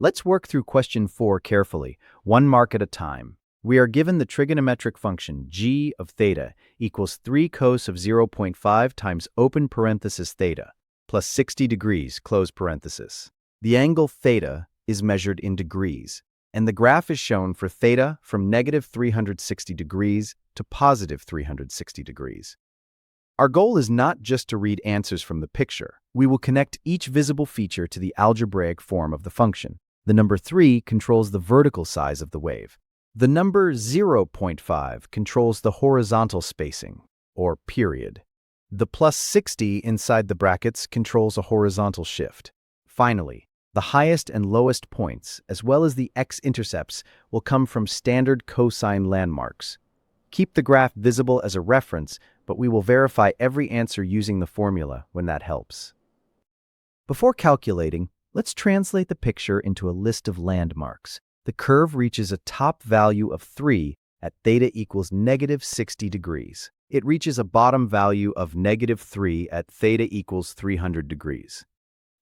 Let's work through question 4 carefully, 1 mark at a time. We are given the trigonometric function g of theta equals 3 cos of 0.5 times open parenthesis theta plus 60 degrees, close parenthesis. The angle theta is measured in degrees, and the graph is shown for theta from negative 360 degrees to positive 360 degrees. Our goal is not just to read answers from the picture. We will connect each visible feature to the algebraic form of the function. The number 3 controls the vertical size of the wave. The number 0.5 controls the horizontal spacing, or period. The plus 60 inside the brackets controls a horizontal shift. Finally, the highest and lowest points, as well as the x-intercepts, will come from standard cosine landmarks. Keep the graph visible as a reference, but we will verify every answer using the formula when that helps. Before calculating, let's translate the picture into a list of landmarks. The curve reaches a top value of 3 at theta equals negative 60 degrees. It reaches a bottom value of negative 3 at theta equals 300 degrees.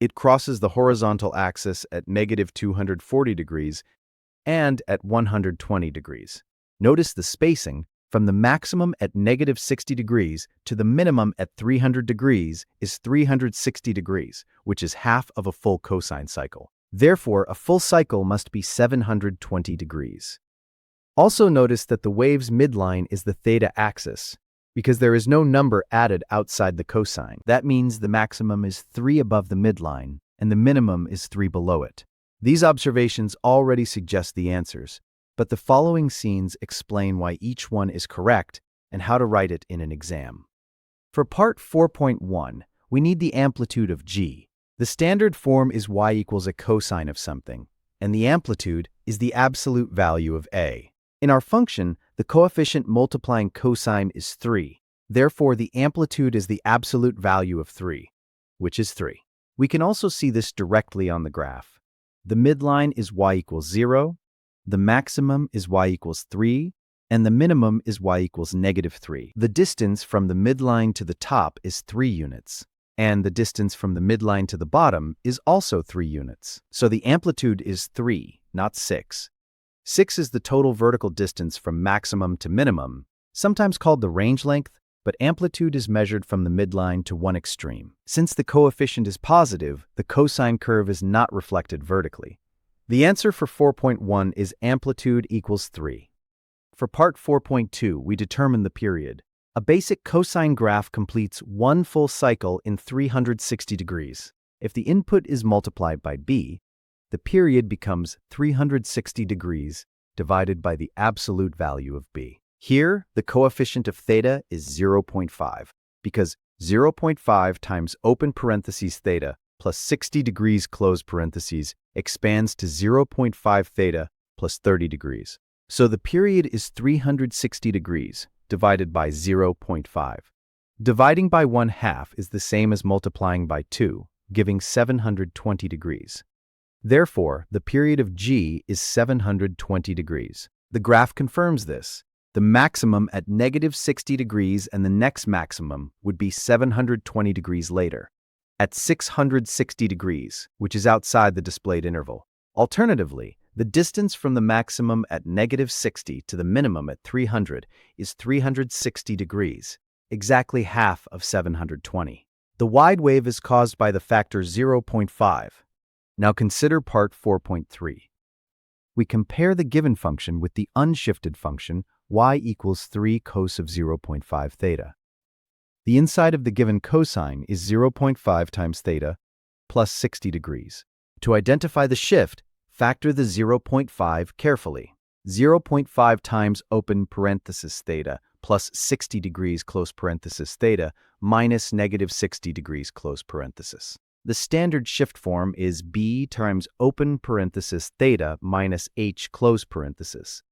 It crosses the horizontal axis at negative 240 degrees and at 120 degrees. Notice the spacing from the maximum at negative 60 degrees to the minimum at 300 degrees is 360 degrees, which is half of a full cosine cycle. Therefore, a full cycle must be 720 degrees. Also notice that the wave's midline is the theta axis, because there is no number added outside the cosine. That means the maximum is 3 above the midline, and the minimum is 3 below it. These observations already suggest the answers, but the following scenes explain why each one is correct and how to write it in an exam. For part 4.1, we need the amplitude of g. The standard form is y equals a cosine of something, and the amplitude is the absolute value of a. In our function, the coefficient multiplying cosine is 3. Therefore, the amplitude is the absolute value of 3, which is 3. We can also see this directly on the graph. The midline is y equals 0, the maximum is y equals 3, and the minimum is y equals negative 3. The distance from the midline to the top is 3 units, and the distance from the midline to the bottom is also 3 units. So the amplitude is 3, not 6. 6 is the total vertical distance from maximum to minimum, sometimes called the range length, but amplitude is measured from the midline to one extreme. Since the coefficient is positive, the cosine curve is not reflected vertically. The answer for 4.1 is amplitude equals 3. For part 4.2, we determine the period. A basic cosine graph completes one full cycle in 360 degrees. If the input is multiplied by b, the period becomes 360 degrees divided by the absolute value of b. Here, the coefficient of theta is 0.5, because 0.5 times open parentheses theta plus 60 degrees close parentheses expands to 0.5 theta plus 30 degrees. So the period is 360 degrees divided by 0.5. Dividing by 1/2 is the same as multiplying by 2, giving 720 degrees. Therefore, the period of g is 720 degrees. The graph confirms this. The maximum at negative 60 degrees and the next maximum would be 720 degrees later, at 660 degrees, which is outside the displayed interval. Alternatively, the distance from the maximum at negative 60 to the minimum at 300 is 360 degrees, exactly half of 720. The wide wave is caused by the factor 0.5. Now consider part 4.3. We compare the given function with the unshifted function y equals 3 cos of 0.5 theta. The inside of the given cosine is 0.5 times theta plus 60 degrees. To identify the shift, factor the 0.5 carefully. 0.5 times open parenthesis theta plus 60 degrees close parenthesis theta minus negative 60 degrees close parenthesis. The standard shift form is b times open parenthesis theta minus h close parenthesis.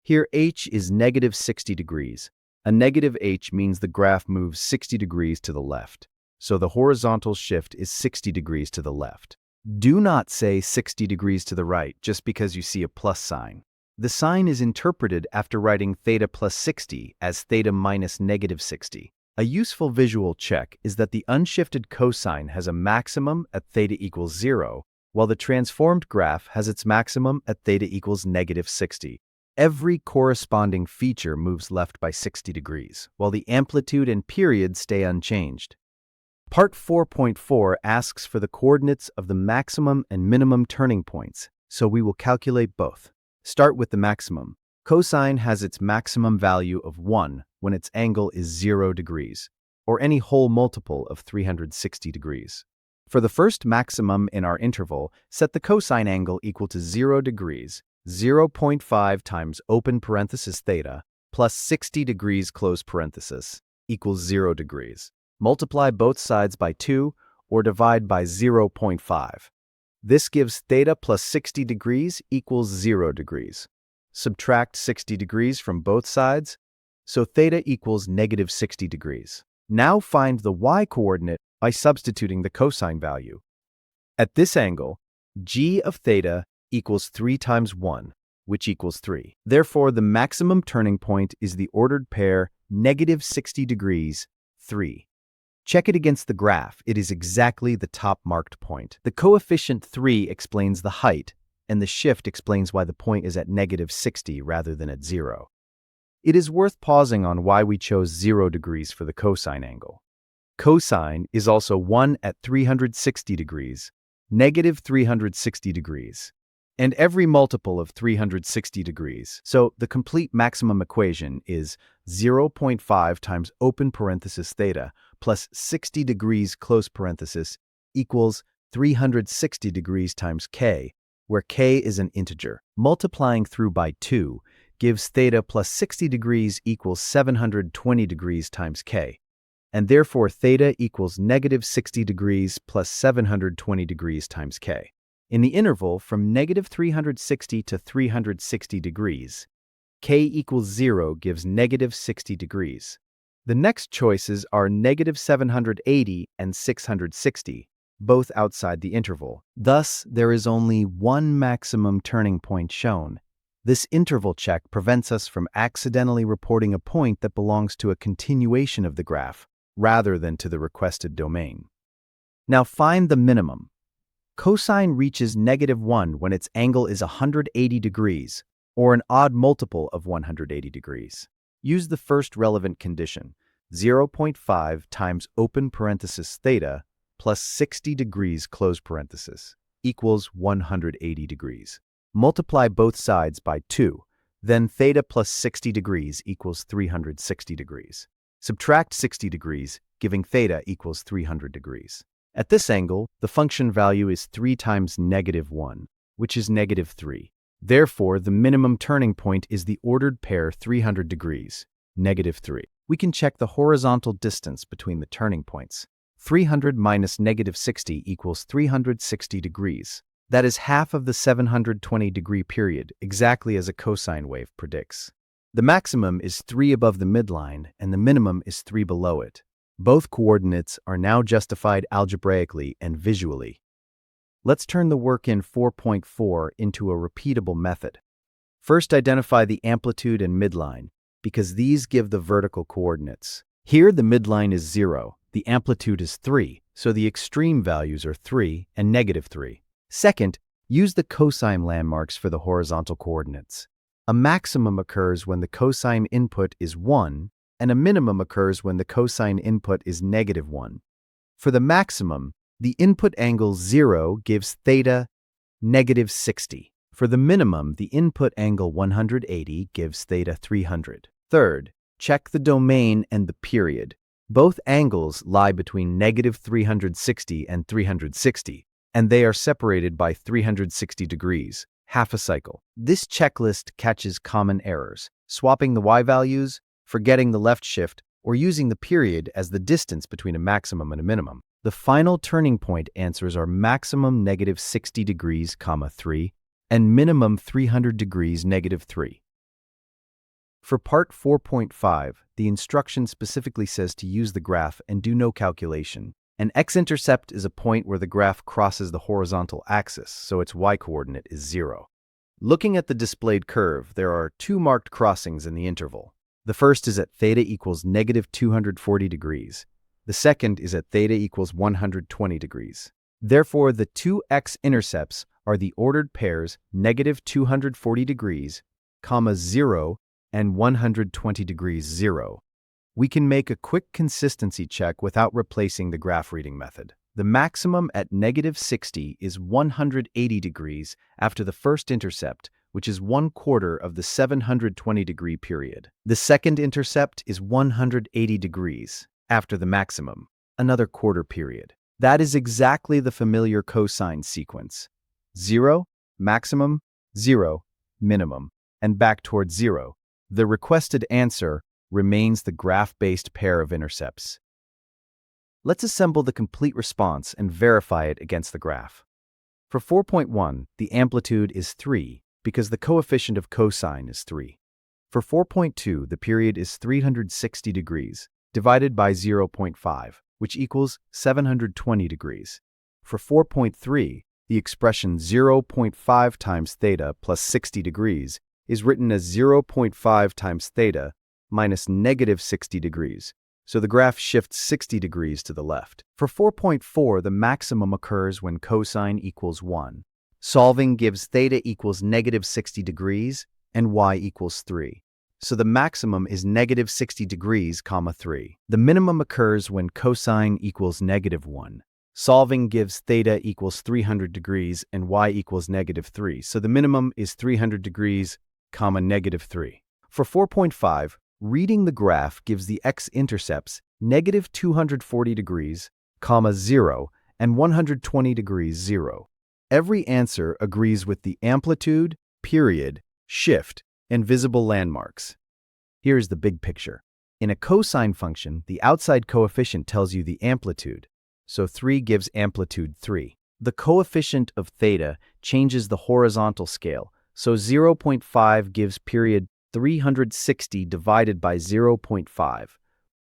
Here h is negative 60 degrees. A negative h means the graph moves 60 degrees to the left, so the horizontal shift is 60 degrees to the left. Do not say 60 degrees to the right just because you see a plus sign. The sign is interpreted after writing theta plus 60 as theta minus negative 60. A useful visual check is that the unshifted cosine has a maximum at theta equals 0 while the transformed graph has its maximum at theta equals negative 60. Every corresponding feature moves left by 60 degrees, while the amplitude and period stay unchanged. Part 4.4 asks for the coordinates of the maximum and minimum turning points, so we will calculate both. Start with the maximum. Cosine has its maximum value of 1 when its angle is 0 degrees, or any whole multiple of 360 degrees. For the first maximum in our interval, set the cosine angle equal to 0 degrees, 0.5 times open parenthesis theta, plus 60 degrees close parenthesis, equals 0 degrees. Multiply both sides by 2 or divide by 0.5. This gives theta plus 60 degrees equals 0 degrees. Subtract 60 degrees from both sides, so theta equals negative 60 degrees. Now find the y-coordinate by substituting the cosine value. At this angle, g of theta equals 3 times 1, which equals 3. Therefore, the maximum turning point is the ordered pair negative 60 degrees, 3. Check it against the graph. It is exactly the top marked point. The coefficient 3 explains the height, and the shift explains why the point is at negative 60 rather than at 0. It is worth pausing on why we chose 0 degrees for the cosine angle. Cosine is also 1 at 360 degrees, negative 360 degrees, and every multiple of 360 degrees. So the complete maximum equation is 0.5 times open parenthesis theta plus 60 degrees close parenthesis equals 360 degrees times k, where k is an integer. Multiplying through by 2 gives theta plus 60 degrees equals 720 degrees times k, and therefore theta equals negative 60 degrees plus 720 degrees times k. In the interval from negative 360 to 360 degrees, k equals 0 gives negative 60 degrees. The next choices are negative 780 and 660, both outside the interval. Thus, there is only one maximum turning point shown. This interval check prevents us from accidentally reporting a point that belongs to a continuation of the graph, rather than to the requested domain. Now find the minimum. Cosine reaches negative 1 when its angle is 180 degrees, or an odd multiple of 180 degrees. Use the first relevant condition, 0.5 times open parenthesis theta plus 60 degrees close parenthesis equals 180 degrees. Multiply both sides by 2, then theta plus 60 degrees equals 360 degrees. Subtract 60 degrees, giving theta equals 300 degrees. At this angle, the function value is 3 times negative 1, which is negative 3. Therefore, the minimum turning point is the ordered pair 300 degrees, negative 3. We can check the horizontal distance between the turning points. 300 minus negative 60 equals 360 degrees. That is half of the 720-degree period, exactly as a cosine wave predicts. The maximum is 3 above the midline, and the minimum is 3 below it. Both coordinates are now justified algebraically and visually. Let's turn the work in 4.4 into a repeatable method. First, identify the amplitude and midline, because these give the vertical coordinates. Here, the midline is 0, the amplitude is 3, so the extreme values are 3 and negative 3. Second, use the cosine landmarks for the horizontal coordinates. A maximum occurs when the cosine input is 1, and a minimum occurs when the cosine input is negative 1. For the maximum, the input angle 0 gives theta negative 60. For the minimum, the input angle 180 gives theta 300. Third, check the domain and the period. Both angles lie between negative 360 and 360, and they are separated by 360 degrees, half a cycle. This checklist catches common errors, swapping the y values, forgetting the left shift, or using the period as the distance between a maximum and a minimum. The final turning point answers are maximum negative 60 degrees, 3, and minimum 300 degrees, negative 3. For part 4.5, the instruction specifically says to use the graph and do no calculation. An x-intercept is a point where the graph crosses the horizontal axis, so its y-coordinate is 0. Looking at the displayed curve, there are 2 marked crossings in the interval. The first is at theta equals negative 240 degrees. The second is at theta equals 120 degrees. Therefore, the two x-intercepts are the ordered pairs negative 240 degrees, 0, and 120 degrees 0. We can make a quick consistency check without replacing the graph reading method. The maximum at negative 60 is 180 degrees after the first intercept, which is 1/4 of the 720-degree period. The second intercept is 180 degrees after the maximum, another quarter period. That is exactly the familiar cosine sequence. 0, maximum, 0, minimum, and back towards 0. The requested answer remains the graph-based pair of intercepts. Let's assemble the complete response and verify it against the graph. For 4.1, the amplitude is 3 because the coefficient of cosine is 3. For 4.2, the period is 360 degrees divided by 0.5, which equals 720 degrees. For 4.3, the expression 0.5 times theta plus 60 degrees is written as 0.5 times theta minus negative 60 degrees. So the graph shifts 60 degrees to the left. For 4.4, the maximum occurs when cosine equals 1. Solving gives theta equals negative 60 degrees and y equals 3. So the maximum is negative 60 degrees, 3. The minimum occurs when cosine equals negative 1. Solving gives theta equals 300 degrees and y equals negative 3. So the minimum is 300 degrees, negative 3. For 4.5, reading the graph gives the x-intercepts negative 240 degrees, 0, and 120 degrees 0. Every answer agrees with the amplitude, period, shift, and visible landmarks. Here's the big picture. In a cosine function, the outside coefficient tells you the amplitude, so 3 gives amplitude 3. The coefficient of theta changes the horizontal scale, so 0.5 gives period 360 divided by 0.5,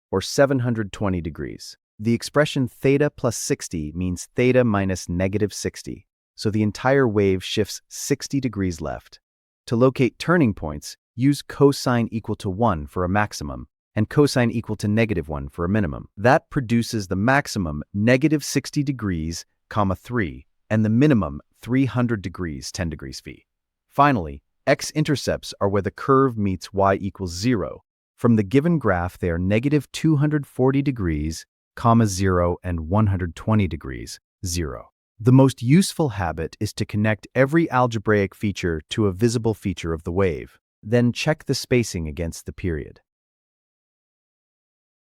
or 720 degrees. The expression theta plus 60 means theta minus negative 60, so the entire wave shifts 60 degrees left. To locate turning points, use cosine equal to 1 for a maximum and cosine equal to negative 1 for a minimum. That produces the maximum negative 60 degrees, 3, and the minimum 300 degrees, 10 degrees phi. Finally, x-intercepts are where the curve meets y equals 0. From the given graph, they are negative 240 degrees, 0, and 120 degrees, 0. The most useful habit is to connect every algebraic feature to a visible feature of the wave. Then check the spacing against the period.